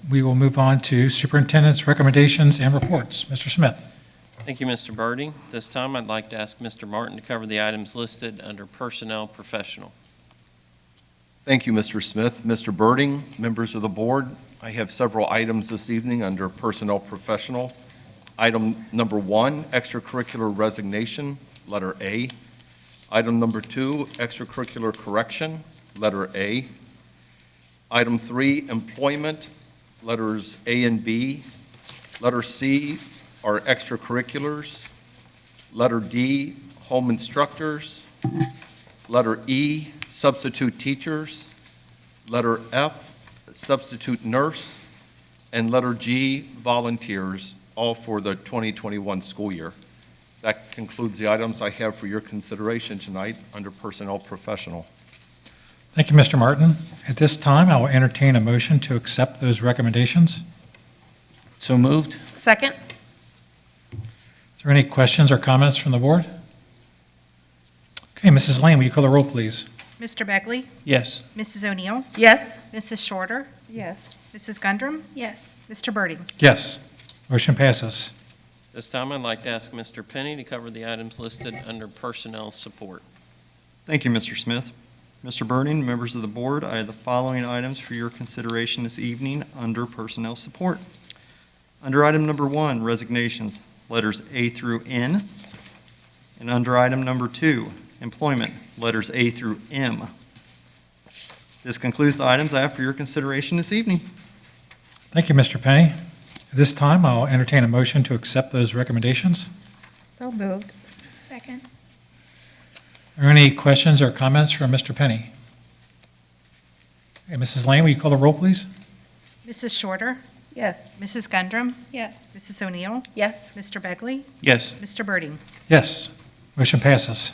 we will move on to Superintendent's recommendations and reports. Mr. Smith. Thank you, Mr. Birdie. This time, I'd like to ask Mr. Martin to cover the items listed under Personnel Professional. Thank you, Mr. Smith. Mr. Birding, members of the board, I have several items this evening under Personnel Professional. Item number 1, extracurricular resignation, letter A. Item number 2, extracurricular correction, letter A. Item 3, employment, letters A and B. Letter C are extracurriculars. Letter D, home instructors. Letter E, substitute teachers. Letter F, substitute nurse. And letter G, volunteers, all for the 2021 school year. That concludes the items I have for your consideration tonight under Personnel Professional. Thank you, Mr. Martin. At this time, I will entertain a motion to accept those recommendations. So moved. Second? Is there any questions or comments from the board? Okay, Mrs. Lane, will you call the roll, please? Mr. Begley? Yes. Mrs. O'Neill? Yes. Mrs. Shorter? Yes. Mrs. Gundrum? Yes. Mr. Birding? Yes. Motion passes. This time, I'd like to ask Mr. Penny to cover the items listed under Personnel Support. Thank you, Mr. Smith. Mr. Birding, members of the board, I have the following items for your consideration this evening under personnel support. Under item number 1, resignations, letters A through N. And under item number 2, employment, letters A through M. This concludes the items I have for your consideration this evening. Thank you, Mr. Penny. At this time, I'll entertain a motion to accept those recommendations. So moved. Second? Are there any questions or comments from Mr. Penny? Okay, Mrs. Lane, will you call the roll, please? Mrs. Shorter? Yes. Mrs. Gundrum? Yes. Mrs. O'Neill? Yes. Mr. Begley? Yes. Mr. Birding? Yes. Motion passes.